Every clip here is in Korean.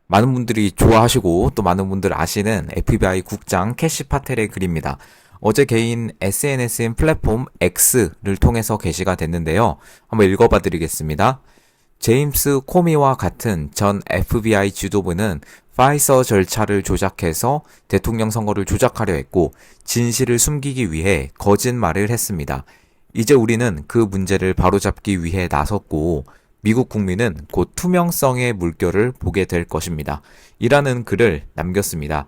많은 분들이 좋아하시고 또 많은 분들 아시는 FBI 국장 캐시 파텔의 글입니다. 어제 개인 SNS인 플랫폼 X를 통해서 게시가 됐는데요. 한번 읽어봐 드리겠습니다. 제임스 코미와 같은 전 FBI 지도부는 파이서 절차를 조작해서 대통령 선거를 조작하려 했고 진실을 숨기기 위해 거짓말을 했습니다. 이제 우리는 그 문제를 바로잡기 위해 나섰고 미국 국민은 곧 투명성의 물결을 보게 될 것입니다. 이라는 글을 남겼습니다.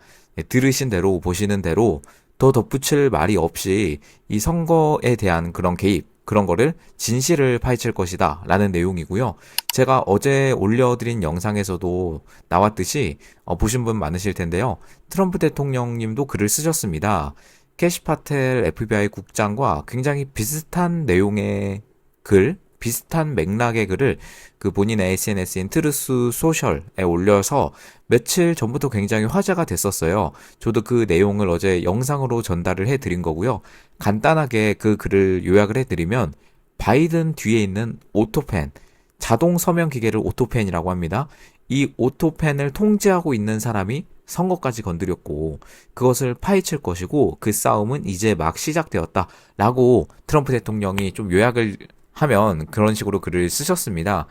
들으신 대로 보시는 대로 더 덧붙일 말이 없이 이 선거에 대한 그런 개입, 그런 거를 진실을 파헤칠 것이다 라는 내용이고요. 제가 어제 올려드린 영상에서도 나왔듯이 보신 분 많으실 텐데요. 트럼프 대통령님도 글을 쓰셨습니다. 캐시 파텔 FBI 국장과 굉장히 비슷한 내용의 글, 비슷한 맥락의 글을 그 본인의 SNS인 트루스 소셜에 올려서 며칠 전부터 굉장히 화제가 됐었어요. 저도 그 내용을 어제 영상으로 전달을 해드린 거고요. 간단하게 그 글을 요약을 해드리면 바이든 뒤에 있는 오토펜, 자동 서명 기계를 오토펜이라고 합니다. 이 오토펜을 통제하고 있는 사람이 선거까지 건드렸고 그것을 파헤칠 것이고 그 싸움은 이제 막 시작되었다라고 트럼프 대통령이 좀 요약을 하면 그런 식으로 글을 쓰셨습니다.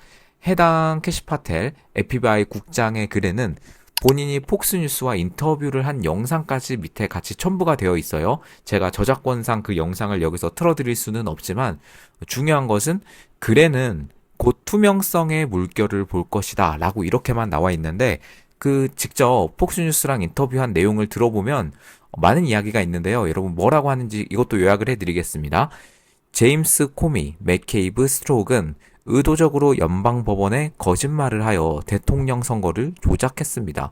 해당 캐시 파텔 FBI 국장의 글에는 본인이 폭스뉴스와 인터뷰를 한 영상까지 밑에 같이 첨부가 되어 있어요. 제가 저작권상 그 영상을 여기서 틀어드릴 수는 없지만 중요한 것은 글에는 곧 투명성의 물결을 볼 것이다 라고 이렇게만 나와 있는데 그 직접 폭스뉴스랑 인터뷰한 내용을 들어보면 많은 이야기가 있는데요. 여러분 뭐라고 하는지 이것도 요약을 해드리겠습니다. 제임스 코미, 맥케이브, 스트록은 의도적으로 연방법원에 거짓말을 하여 대통령 선거를 조작했습니다.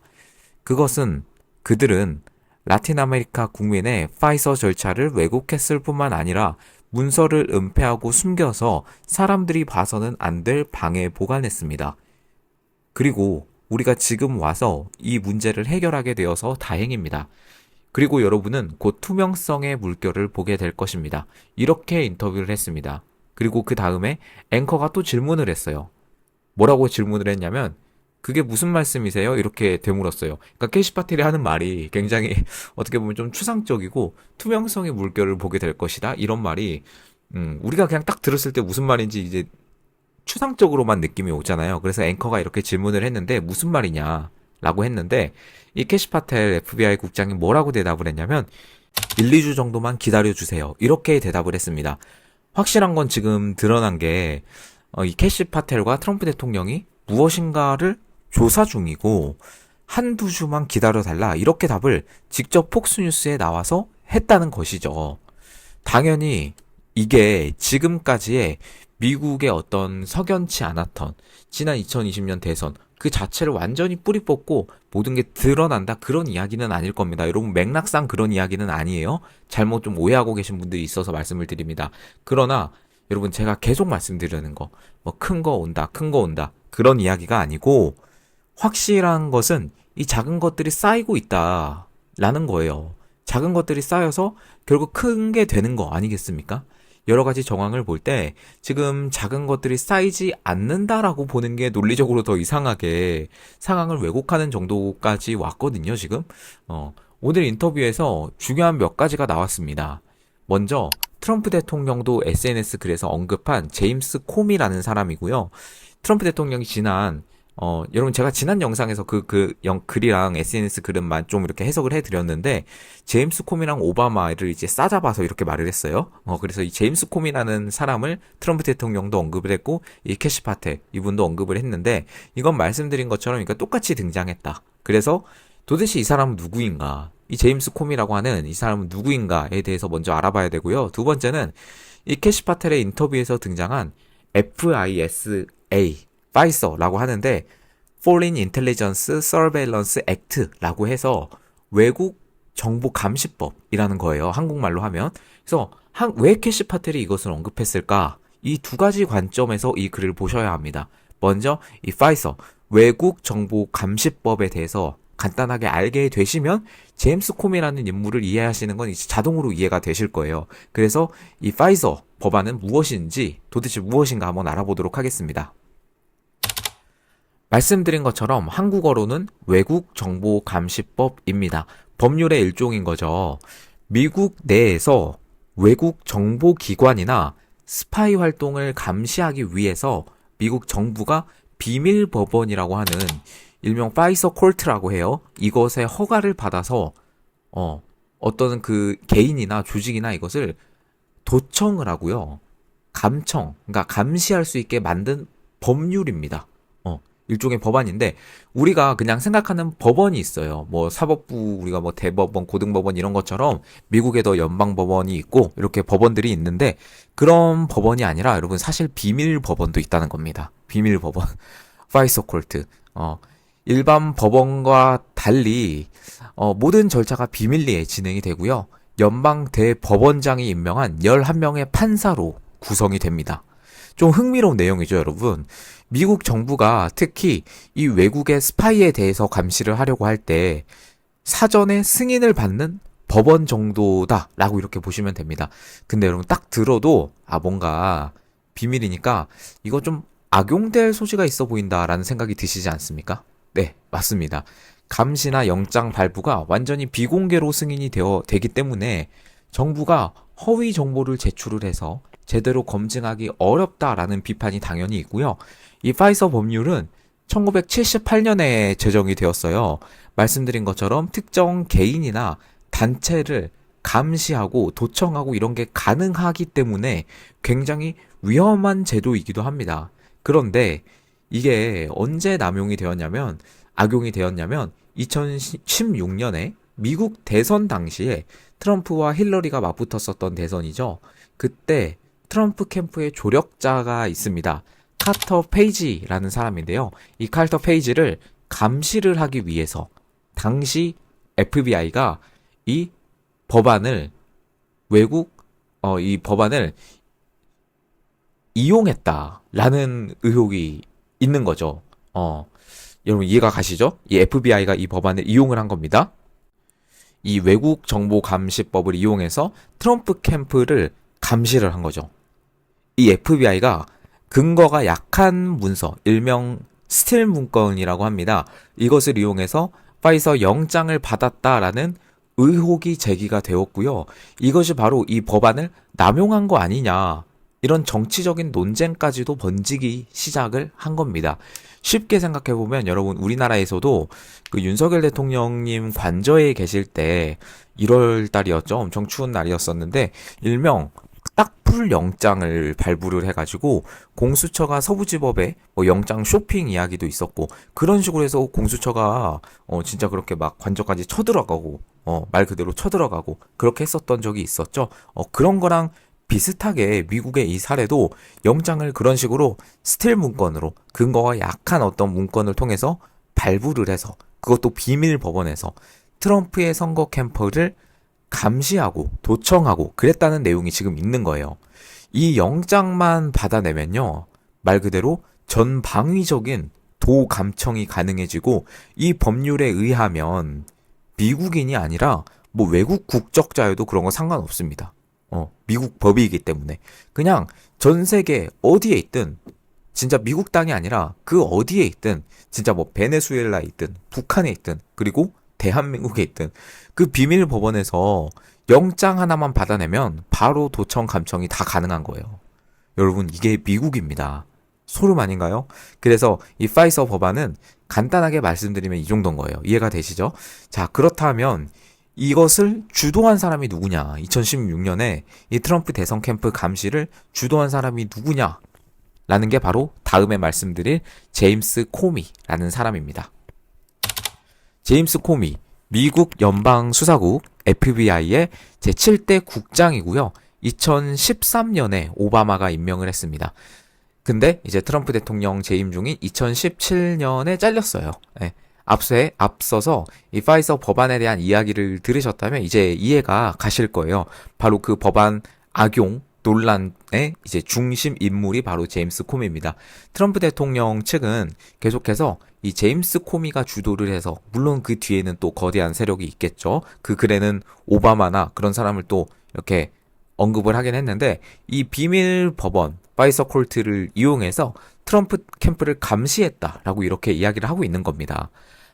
그들은 라틴 아메리카 국민의 파이서 절차를 왜곡했을 뿐만 아니라 문서를 은폐하고 숨겨서 사람들이 봐서는 안 될 방에 보관했습니다. 그리고 우리가 지금 와서 이 문제를 해결하게 되어서 다행입니다. 그리고 여러분은 곧 투명성의 물결을 보게 될 것입니다. 이렇게 인터뷰를 했습니다. 그리고 그 다음에 앵커가 또 질문을 했어요. 뭐라고 질문을 했냐면 그게 무슨 말씀이세요? 이렇게 되물었어요. 그러니까 캐시파텔이 하는 말이 굉장히 어떻게 보면 좀 추상적이고 투명성의 물결을 보게 될 것이다. 이런 말이 우리가 그냥 딱 들었을 때 무슨 말인지 이제 추상적으로만 느낌이 오잖아요. 그래서 앵커가 이렇게 질문을 했는데 무슨 말이냐 라고 했는데 이 캐시 파텔 FBI 국장이 뭐라고 대답을 했냐면 1, 2주 정도만 기다려주세요. 이렇게 대답을 했습니다. 확실한 건 지금 드러난 게 이 캐시 파텔과 트럼프 대통령이 무엇인가를 조사 중이고 한두 주만 기다려달라 이렇게 답을 직접 폭스뉴스에 나와서 했다는 것이죠. 당연히 이게 지금까지의 미국의 어떤 석연치 않았던 지난 2020년 대선 그 자체를 완전히 뿌리 뽑고 모든 게 드러난다 그런 이야기는 아닐 겁니다. 여러분 맥락상 그런 이야기는 아니에요. 잘못 좀 오해하고 계신 분들이 있어서 말씀을 드립니다. 그러나 여러분 제가 계속 말씀드리는 거 뭐 큰 거 온다 큰 거 온다 그런 이야기가 아니고 확실한 것은 이 작은 것들이 쌓이고 있다라는 거예요. 작은 것들이 쌓여서 결국 큰 게 되는 거 아니겠습니까? 여러 가지 정황을 볼 때 지금 작은 것들이 쌓이지 않는다라고 보는 게 논리적으로 더 이상하게 상황을 왜곡하는 정도까지 왔거든요, 지금. 오늘 인터뷰에서 중요한 몇 가지가 나왔습니다. 먼저 트럼프 대통령도 SNS 글에서 언급한 제임스 콤이라는 사람이고요. 트럼프 대통령이 여러분 제가 지난 영상에서 글이랑 SNS 글은만 좀 이렇게 해석을 해드렸는데 제임스 콤이랑 오바마를 이제 싸잡아서 이렇게 말을 했어요. 그래서 이 제임스 콤이라는 사람을 트럼프 대통령도 언급을 했고 이 캐시 파텔 이분도 언급을 했는데 이건 말씀드린 것처럼 그러니까 똑같이 등장했다. 그래서 도대체 이 사람은 누구인가? 이 제임스 콤이라고 하는 이 사람은 누구인가에 대해서 먼저 알아봐야 되고요. 두 번째는 이 캐시 파텔의 인터뷰에서 등장한 FISA 파이서라고 하는데 Foreign Intelligence Surveillance Act라고 해서 외국 정보 감시법이라는 거예요. 한국말로 하면. 그래서 왜 캐시 파텔이 이것을 언급했을까? 이 두 가지 관점에서 이 글을 보셔야 합니다. 먼저 이 파이서 외국 정보 감시법에 대해서 간단하게 알게 되시면 제임스 콤이라는 인물을 이해하시는 건 이제 자동으로 이해가 되실 거예요. 그래서 이 파이서 법안은 무엇인지 도대체 무엇인가 한번 알아보도록 하겠습니다. 말씀드린 것처럼 한국어로는 외국정보감시법입니다. 법률의 일종인 거죠. 미국 내에서 외국 정보기관이나 스파이 활동을 감시하기 위해서 미국 정부가 비밀법원이라고 하는 일명 파이서 콜트라고 해요. 이것의 허가를 받아서 어떤 그 개인이나 조직이나 이것을 도청을 하고요. 그러니까 감시할 수 있게 만든 법률입니다. 일종의 법안인데 우리가 그냥 생각하는 법원이 있어요. 뭐 사법부 우리가 뭐 대법원, 고등법원 이런 것처럼 미국에도 연방법원이 있고 이렇게 법원들이 있는데 그런 법원이 아니라 여러분 사실 비밀 법원도 있다는 겁니다. 비밀 법원. 파이서 콜트. 일반 법원과 달리 모든 절차가 비밀리에 진행이 되고요. 연방 대법원장이 임명한 11명의 판사로 구성이 됩니다. 좀 흥미로운 내용이죠, 여러분. 미국 정부가 특히 이 외국의 스파이에 대해서 감시를 하려고 할 때 사전에 승인을 받는 법원 정도다라고 이렇게 보시면 됩니다. 근데 여러분 딱 들어도 뭔가 비밀이니까 이거 좀 악용될 소지가 있어 보인다라는 생각이 드시지 않습니까? 네, 맞습니다. 감시나 영장 발부가 완전히 비공개로 승인이 되기 때문에 정부가 허위 정보를 제출을 해서 제대로 검증하기 어렵다라는 비판이 당연히 있고요. 이 파이서 법률은 1978년에 제정이 되었어요. 말씀드린 것처럼 특정 개인이나 단체를 감시하고 도청하고 이런 게 가능하기 때문에 굉장히 위험한 제도이기도 합니다. 그런데 이게 언제 악용이 되었냐면 2016년에 미국 대선 당시에 트럼프와 힐러리가 맞붙었었던 대선이죠. 그때 트럼프 캠프의 조력자가 있습니다. 카터 페이지라는 사람인데요. 이 카터 페이지를 감시를 하기 위해서 당시 FBI가 이 법안을 이 법안을 이용했다라는 의혹이 있는 거죠. 여러분 이해가 가시죠? 이 FBI가 이 법안을 이용을 한 겁니다. 이 외국 정보 감시법을 이용해서 트럼프 캠프를 감시를 한 거죠. 이 FBI가 근거가 약한 문서, 일명 스틸 문건이라고 합니다. 이것을 이용해서 파이서 영장을 받았다라는 의혹이 제기가 되었고요. 이것이 바로 이 법안을 남용한 거 아니냐, 이런 정치적인 논쟁까지도 번지기 시작을 한 겁니다. 쉽게 생각해보면 여러분 우리나라에서도 그 윤석열 대통령님 관저에 계실 때 1월 달이었죠. 엄청 추운 날이었었는데 일명 딱풀 영장을 발부를 해가지고 공수처가 서부지법에 뭐 영장 쇼핑 이야기도 있었고 그런 식으로 해서 공수처가 진짜 그렇게 막 관저까지 쳐들어가고 말 그대로 쳐들어가고 그렇게 했었던 적이 있었죠. 그런 거랑 비슷하게 미국의 이 사례도 영장을 그런 식으로 스틸 문건으로 근거가 약한 어떤 문건을 통해서 발부를 해서 그것도 비밀 법원에서 트럼프의 선거 캠프를 감시하고 도청하고 그랬다는 내용이 지금 있는 거예요. 이 영장만 받아내면요, 말 그대로 전방위적인 도감청이 가능해지고 이 법률에 의하면 미국인이 아니라 뭐 외국 국적자여도 그런 거 상관없습니다. 미국 법이기 때문에 그냥 전 세계 어디에 있든 진짜 미국 땅이 아니라 그 어디에 있든 진짜 뭐 베네수엘라에 있든 북한에 있든 그리고 대한민국에 있든 그 비밀 법원에서 영장 하나만 받아내면 바로 도청 감청이 다 가능한 거예요. 여러분 이게 미국입니다. 소름 아닌가요? 그래서 이 파이서 법안은 간단하게 말씀드리면 이 정도인 거예요. 이해가 되시죠? 자, 그렇다면 이것을 주도한 사람이 누구냐? 2016년에 이 트럼프 대선 캠프 감시를 주도한 사람이 누구냐? 라는 게 바로 다음에 말씀드릴 제임스 코미라는 사람입니다. 제임스 코미, 미국 연방수사국 FBI의 제7대 국장이고요. 2013년에 오바마가 임명을 했습니다. 근데 이제 트럼프 대통령 재임 중인 2017년에 잘렸어요. 네. 앞서서 이 파이서 법안에 대한 이야기를 들으셨다면 이제 이해가 가실 거예요. 바로 그 법안 악용 논란의 이제 중심 인물이 바로 제임스 코미입니다. 트럼프 대통령 측은 계속해서 이 제임스 코미가 주도를 해서, 물론 그 뒤에는 또 거대한 세력이 있겠죠. 그 글에는 오바마나 그런 사람을 또 이렇게 언급을 하긴 했는데, 이 비밀 법원, 파이서 콜트를 이용해서 트럼프 캠프를 감시했다라고 이렇게 이야기를 하고 있는 겁니다.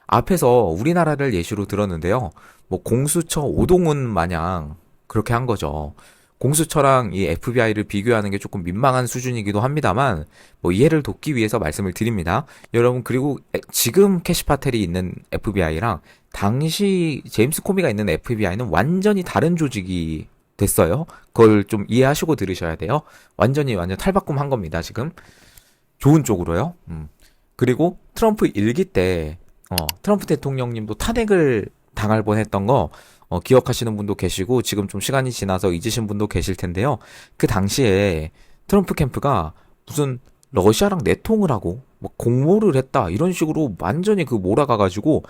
앞에서 우리나라를 예시로 들었는데요. 뭐 공수처 오동훈 마냥 그렇게 한 거죠. 공수처랑 이 FBI를 비교하는 게 조금 민망한 수준이기도 합니다만 뭐 이해를 돕기 위해서 말씀을 드립니다. 여러분 그리고 지금 캐시 파텔이 있는 FBI랑 당시 제임스 코미가 있는 FBI는 완전히 다른 조직이 됐어요. 그걸 좀 이해하시고 들으셔야 돼요. 완전 탈바꿈한 겁니다, 지금. 좋은 쪽으로요. 그리고 트럼프 일기 때 트럼프 대통령님도 탄핵을 당할 뻔했던 거 기억하시는 분도 계시고 지금 좀 시간이 지나서 잊으신 분도 계실 텐데요. 그 당시에 트럼프 캠프가 무슨 러시아랑 내통을 하고 뭐 공모를 했다 이런 식으로 완전히 그 몰아가가지고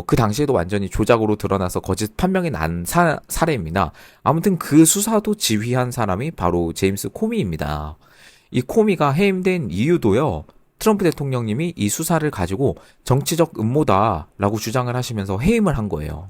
그 당시에도 완전히 조작으로 드러나서 거짓 판명이 난 사례입니다. 아무튼 그 수사도 지휘한 사람이 바로 제임스 코미입니다. 이 코미가 해임된 이유도요. 트럼프 대통령님이 이 수사를 가지고 정치적 음모다라고 주장을 하시면서 해임을 한 거예요.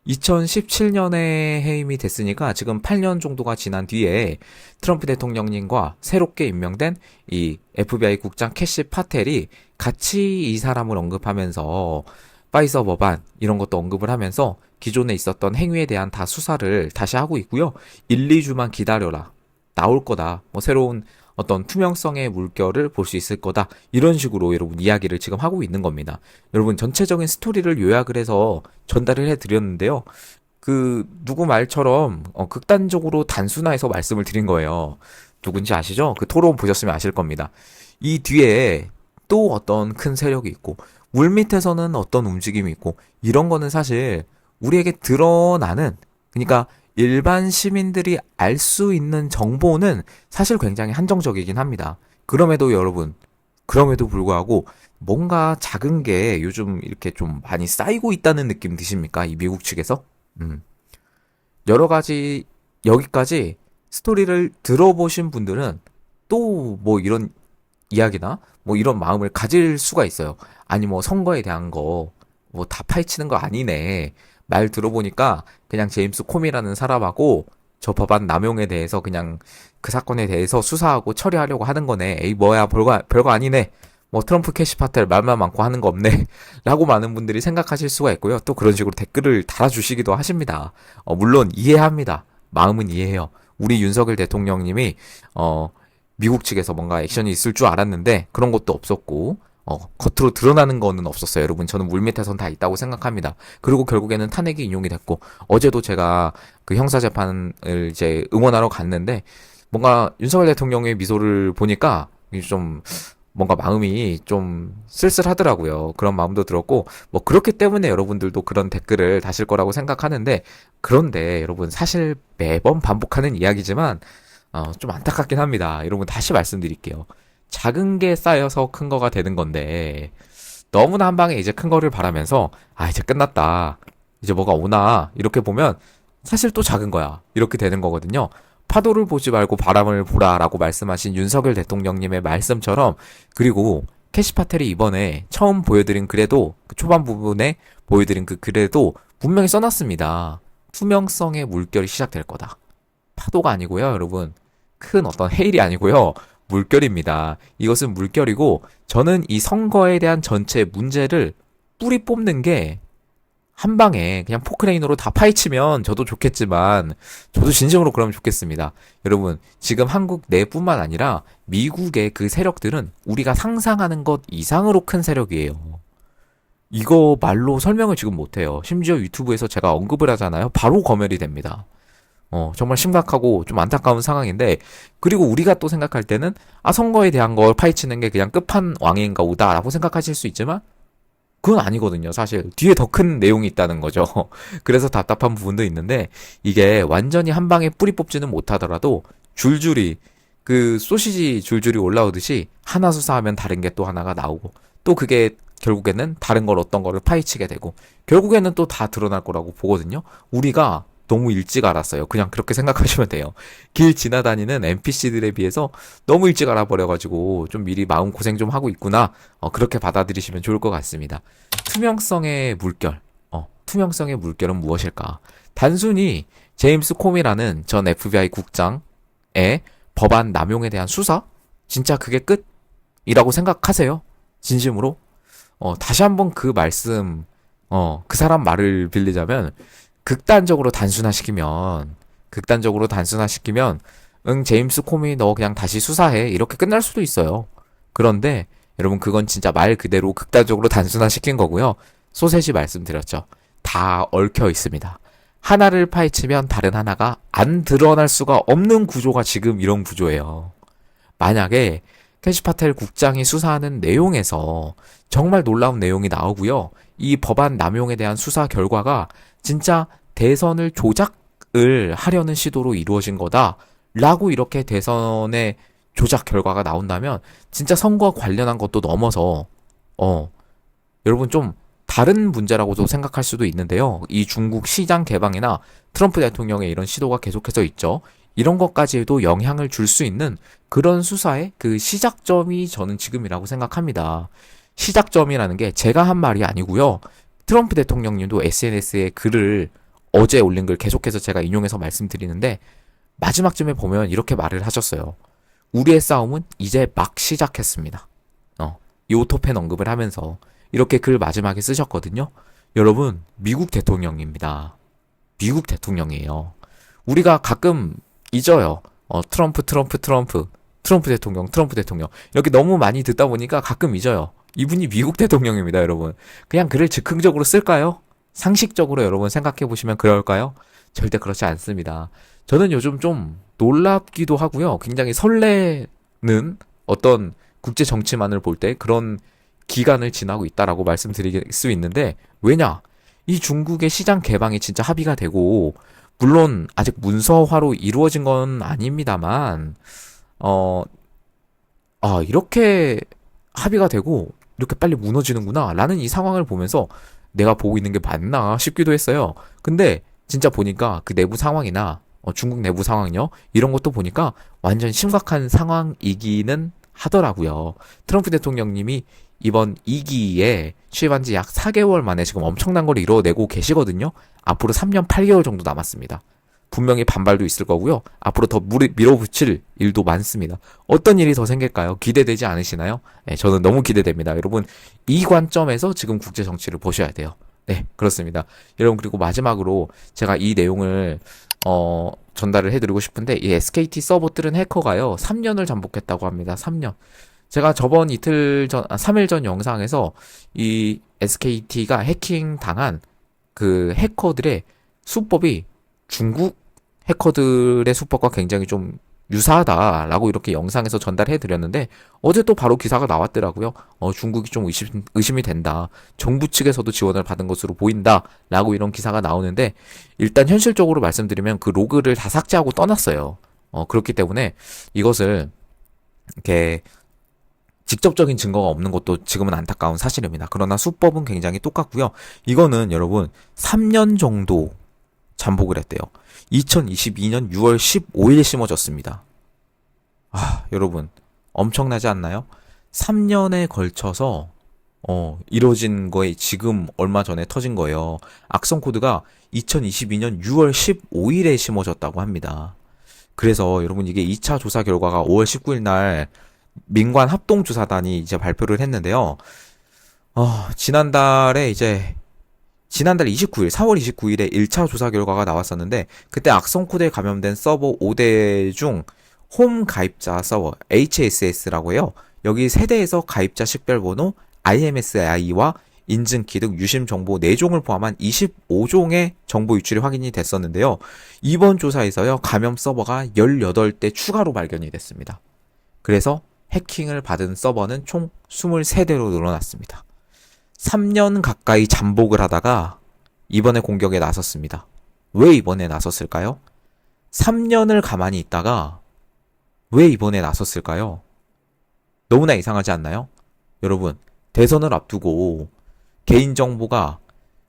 2017년에 해임이 됐으니까 지금 8년 정도가 지난 뒤에 트럼프 대통령님과 새롭게 임명된 이 FBI 국장 캐시 파텔이 같이 이 사람을 언급하면서 파이서 법안 이런 것도 언급을 하면서 기존에 있었던 행위에 대한 다 수사를 다시 하고 있고요. 1, 2주만 기다려라. 나올 거다. 뭐 새로운 어떤 투명성의 물결을 볼 수 있을 거다. 이런 식으로 여러분 이야기를 지금 하고 있는 겁니다. 여러분 전체적인 스토리를 요약을 해서 전달을 해드렸는데요. 그 누구 말처럼 극단적으로 단순화해서 말씀을 드린 거예요. 누군지 아시죠? 그 토론 보셨으면 아실 겁니다. 이 뒤에 또 어떤 큰 세력이 있고 물밑에서는 어떤 움직임이 있고 이런 거는 사실 우리에게 드러나는 그러니까 일반 시민들이 알 수 있는 정보는 사실 굉장히 한정적이긴 합니다. 그럼에도 불구하고 뭔가 작은 게 요즘 이렇게 좀 많이 쌓이고 있다는 느낌 드십니까? 이 미국 측에서? 여러 가지 여기까지 스토리를 들어보신 분들은 또 뭐 이런 이야기나 뭐 이런 마음을 가질 수가 있어요. 아니 뭐 선거에 대한 거 뭐 다 파헤치는 거 아니네. 말 들어보니까 그냥 제임스 콤이라는 사람하고 저 법안 남용에 대해서 그냥 그 사건에 대해서 수사하고 처리하려고 하는 거네. 에이 뭐야 별거 아니네. 뭐 트럼프 캐시 파텔 말만 많고 하는 거 없네. 라고 많은 분들이 생각하실 수가 있고요. 또 그런 식으로 댓글을 달아주시기도 하십니다. 물론 이해합니다. 마음은 이해해요. 우리 윤석열 대통령님이 미국 측에서 뭔가 액션이 있을 줄 알았는데 그런 것도 없었고 겉으로 드러나는 거는 없었어요. 여러분, 저는 물밑에선 다 있다고 생각합니다. 그리고 결국에는 탄핵이 인용이 됐고, 어제도 제가 그 형사재판을 이제 응원하러 갔는데, 뭔가 윤석열 대통령의 미소를 보니까 좀 뭔가 마음이 좀 쓸쓸하더라고요. 그런 마음도 들었고, 뭐 그렇기 때문에 여러분들도 그런 댓글을 다실 거라고 생각하는데, 그런데 여러분 사실 매번 반복하는 이야기지만, 좀 안타깝긴 합니다. 여러분 다시 말씀드릴게요. 작은 게 쌓여서 큰 거가 되는 건데 너무나 한 방에 이제 큰 거를 바라면서 이제 끝났다. 이제 뭐가 오나 이렇게 보면 사실 또 작은 거야. 이렇게 되는 거거든요. 파도를 보지 말고 바람을 보라라고 말씀하신 윤석열 대통령님의 말씀처럼 그리고 캐시 파텔이 이번에 처음 보여드린 글에도 그 초반 부분에 보여드린 그 글에도 분명히 써놨습니다. 투명성의 물결이 시작될 거다. 파도가 아니고요, 여러분. 큰 어떤 해일이 아니고요. 물결입니다. 이것은 물결이고 저는 이 선거에 대한 전체 문제를 뿌리 뽑는 게 한 방에 그냥 포크레인으로 다 파헤치면 저도 좋겠지만 저도 진심으로 그러면 좋겠습니다. 여러분 지금 한국 내뿐만 아니라 미국의 그 세력들은 우리가 상상하는 것 이상으로 큰 세력이에요. 이거 말로 설명을 지금 못해요. 심지어 유튜브에서 제가 언급을 하잖아요. 바로 검열이 됩니다. 정말 심각하고 좀 안타까운 상황인데, 그리고 우리가 또 생각할 때는, 선거에 대한 걸 파헤치는 게 그냥 끝판왕인가 보다라고 생각하실 수 있지만, 그건 아니거든요, 사실. 뒤에 더 큰 내용이 있다는 거죠. 그래서 답답한 부분도 있는데, 이게 완전히 한 방에 뿌리 뽑지는 못하더라도, 줄줄이, 그 소시지 줄줄이 올라오듯이, 하나 수사하면 다른 게 또 하나가 나오고, 또 그게 결국에는 다른 걸 어떤 거를 파헤치게 되고, 결국에는 또 다 드러날 거라고 보거든요. 우리가 너무 일찍 알았어요. 그냥 그렇게 생각하시면 돼요. 길 지나다니는 NPC들에 비해서 너무 일찍 알아버려가지고 좀 미리 마음고생 좀 하고 있구나. 그렇게 받아들이시면 좋을 것 같습니다. 투명성의 물결. 투명성의 물결은 무엇일까? 단순히 제임스 콤이라는 전 FBI 국장의 법안 남용에 대한 수사? 진짜 그게 끝이라고 생각하세요? 진심으로? 다시 한번 그 말씀, 그 사람 말을 빌리자면, 극단적으로 단순화시키면, 응, 제임스 코미 너 그냥 다시 수사해. 이렇게 끝날 수도 있어요. 그런데, 여러분, 그건 진짜 말 그대로 극단적으로 단순화시킨 거고요. 소셋이 말씀드렸죠. 다 얽혀 있습니다. 하나를 파헤치면 다른 하나가 안 드러날 수가 없는 구조가 지금 이런 구조예요. 만약에 캐시파텔 국장이 수사하는 내용에서 정말 놀라운 내용이 나오고요. 이 법안 남용에 대한 수사 결과가 진짜 대선을 조작을 하려는 시도로 이루어진 거다라고 이렇게 대선의 조작 결과가 나온다면 진짜 선거와 관련한 것도 넘어서 여러분 좀 다른 문제라고도 생각할 수도 있는데요. 이 중국 시장 개방이나 트럼프 대통령의 이런 시도가 계속해서 있죠. 이런 것까지도 영향을 줄 수 있는 그런 수사의 그 시작점이 저는 지금이라고 생각합니다. 시작점이라는 게 제가 한 말이 아니고요. 트럼프 대통령님도 SNS에 글을 어제 올린 글 계속해서 제가 인용해서 말씀드리는데 마지막쯤에 보면 이렇게 말을 하셨어요. 우리의 싸움은 이제 막 시작했습니다. 이 오토펜 언급을 하면서 이렇게 글 마지막에 쓰셨거든요. 여러분, 미국 대통령입니다. 미국 대통령이에요. 우리가 가끔 잊어요. 트럼프 대통령. 이렇게 너무 많이 듣다 보니까 가끔 잊어요. 이분이 미국 대통령입니다, 여러분. 그냥 글을 즉흥적으로 쓸까요? 상식적으로 여러분 생각해 보시면 그럴까요? 절대 그렇지 않습니다. 저는 요즘 좀 놀랍기도 하고요. 굉장히 설레는 어떤 국제 정치만을 볼 때 그런 기간을 지나고 있다라고 말씀드릴 수 있는데, 왜냐? 이 중국의 시장 개방이 진짜 합의가 되고, 물론 아직 문서화로 이루어진 건 아닙니다만, 이렇게 합의가 되고 이렇게 빨리 무너지는구나 라는 이 상황을 보면서 내가 보고 있는 게 맞나 싶기도 했어요. 근데 진짜 보니까 그 내부 상황이나 중국 내부 상황요, 이런 것도 보니까 완전 심각한 상황이기는 하더라고요. 트럼프 대통령님이 이번 2기에 취임한 지 약 4개월 만에 지금 엄청난 걸 이뤄내고 계시거든요. 앞으로 3년 8개월 정도 남았습니다. 분명히 반발도 있을 거고요. 앞으로 더 밀어붙일 일도 많습니다. 어떤 일이 더 생길까요? 기대되지 않으시나요? 네, 저는 너무 기대됩니다. 여러분, 이 관점에서 지금 국제 정치를 보셔야 돼요. 네, 그렇습니다. 여러분, 그리고 마지막으로 제가 이 내용을 전달을 해드리고 싶은데, 이 SKT 서버들은 해커가요 3년을 잠복했다고 합니다. 3년. 제가 저번 3일 전 영상에서 이 SKT가 해킹 당한 그 해커들의 수법이 중국 해커들의 수법과 굉장히 좀 유사하다라고 이렇게 영상에서 전달해 드렸는데, 어제 또 바로 기사가 나왔더라고요. 중국이 좀 의심이 된다. 정부 측에서도 지원을 받은 것으로 보인다라고 이런 기사가 나오는데, 일단 현실적으로 말씀드리면 그 로그를 다 삭제하고 떠났어요. 그렇기 때문에 이것을 이렇게 직접적인 증거가 없는 것도 지금은 안타까운 사실입니다. 그러나 수법은 굉장히 똑같고요. 이거는 여러분 3년 정도 잠복을 했대요. 2022년 6월 15일 심어졌습니다. 여러분 엄청나지 않나요? 3년에 걸쳐서 이루어진 거에 지금 얼마 전에 터진 거예요. 악성 코드가 2022년 6월 15일에 심어졌다고 합니다. 그래서 여러분 이게 2차 조사 결과가 5월 19일 날 민관 합동조사단이 이제 발표를 했는데요. 지난달 29일, 4월 29일에 1차 조사 결과가 나왔었는데, 그때 악성 코드에 감염된 서버 5대 중 홈 가입자 서버 HSS라고 해요. 여기 세대에서 가입자 식별번호, IMSI와 인증키 등 유심 정보 4종을 포함한 25종의 정보 유출이 확인이 됐었는데요. 이번 조사에서요, 감염 서버가 18대 추가로 발견이 됐습니다. 그래서 해킹을 받은 서버는 총 23대로 늘어났습니다. 3년 가까이 잠복을 하다가 이번에 공격에 나섰습니다. 왜 이번에 나섰을까요? 3년을 가만히 있다가 왜 이번에 나섰을까요? 너무나 이상하지 않나요? 여러분, 대선을 앞두고 개인정보가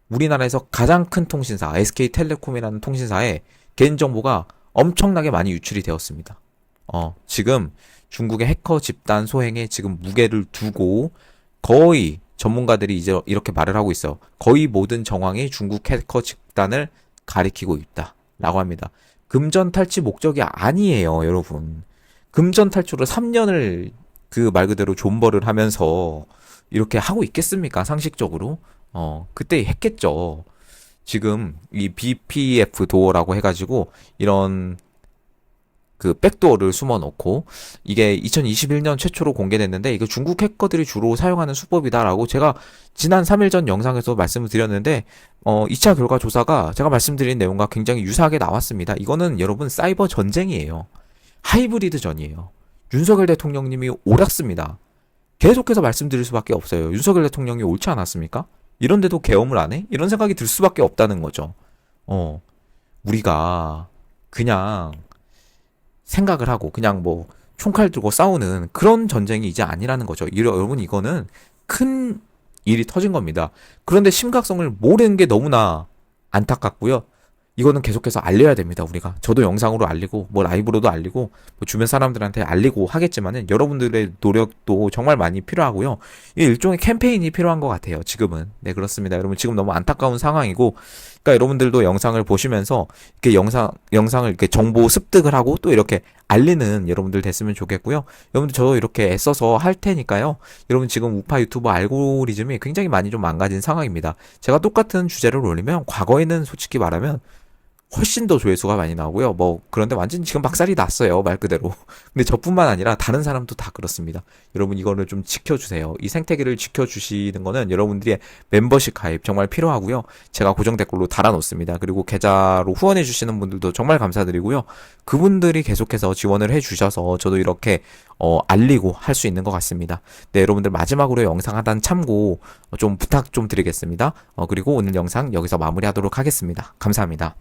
우리나라에서 가장 큰 통신사 SK텔레콤이라는 통신사에 개인정보가 엄청나게 많이 유출이 되었습니다. 지금 중국의 해커 집단 소행에 지금 무게를 두고 거의 전문가들이 이제 이렇게 말을 하고 있어요. 거의 모든 정황이 중국 해커 집단을 가리키고 있다라고 합니다. 금전탈취 목적이 아니에요, 여러분. 금전 탈출을 3년을 그 말 그대로 존버를 하면서 이렇게 하고 있겠습니까? 상식적으로. 그때 했겠죠. 지금 이 BPF 도어라고 해가지고 이런 그 백도어를 숨어 놓고 이게 2021년 최초로 공개됐는데 이거 중국 해커들이 주로 사용하는 수법이다라고 제가 지난 3일 전 영상에서 말씀을 드렸는데 2차 결과 조사가 제가 말씀드린 내용과 굉장히 유사하게 나왔습니다. 이거는 여러분 사이버 전쟁이에요. 하이브리드 전이에요. 윤석열 대통령님이 옳았습니다. 계속해서 말씀드릴 수밖에 없어요. 윤석열 대통령이 옳지 않았습니까? 이런데도 계엄을 안 해? 이런 생각이 들 수밖에 없다는 거죠. 우리가 그냥 생각을 하고 그냥 뭐 총칼 들고 싸우는 그런 전쟁이 이제 아니라는 거죠. 여러분 이거는 큰 일이 터진 겁니다. 그런데 심각성을 모르는 게 너무나 안타깝고요. 이거는 계속해서 알려야 됩니다. 우리가 저도 영상으로 알리고 뭐 라이브로도 알리고 뭐 주변 사람들한테 알리고 하겠지만은 여러분들의 노력도 정말 많이 필요하고요. 이 일종의 캠페인이 필요한 것 같아요. 지금은 네 그렇습니다. 여러분 지금 너무 안타까운 상황이고, 그러니까 여러분들도 영상을 보시면서 이렇게 영상을 이렇게 정보 습득을 하고 또 이렇게 알리는 여러분들 됐으면 좋겠고요. 여러분들 저 이렇게 애써서 할 테니까요. 여러분 지금 우파 유튜버 알고리즘이 굉장히 많이 좀 망가진 상황입니다. 제가 똑같은 주제를 올리면 과거에는 솔직히 말하면 훨씬 더 조회수가 많이 나오고요. 뭐 그런데 완전 지금 박살이 났어요. 말 그대로. 근데 저뿐만 아니라 다른 사람도 다 그렇습니다. 여러분 이거를 좀 지켜주세요. 이 생태계를 지켜주시는 거는 여러분들의 멤버십 가입 정말 필요하고요. 제가 고정 댓글로 달아놓습니다. 그리고 계좌로 후원해 주시는 분들도 정말 감사드리고요. 그분들이 계속해서 지원을 해주셔서 저도 이렇게 알리고 할 수 있는 것 같습니다. 네, 여러분들 마지막으로 영상 하단 참고 좀 부탁 좀 드리겠습니다. 그리고 오늘 영상 여기서 마무리하도록 하겠습니다. 감사합니다.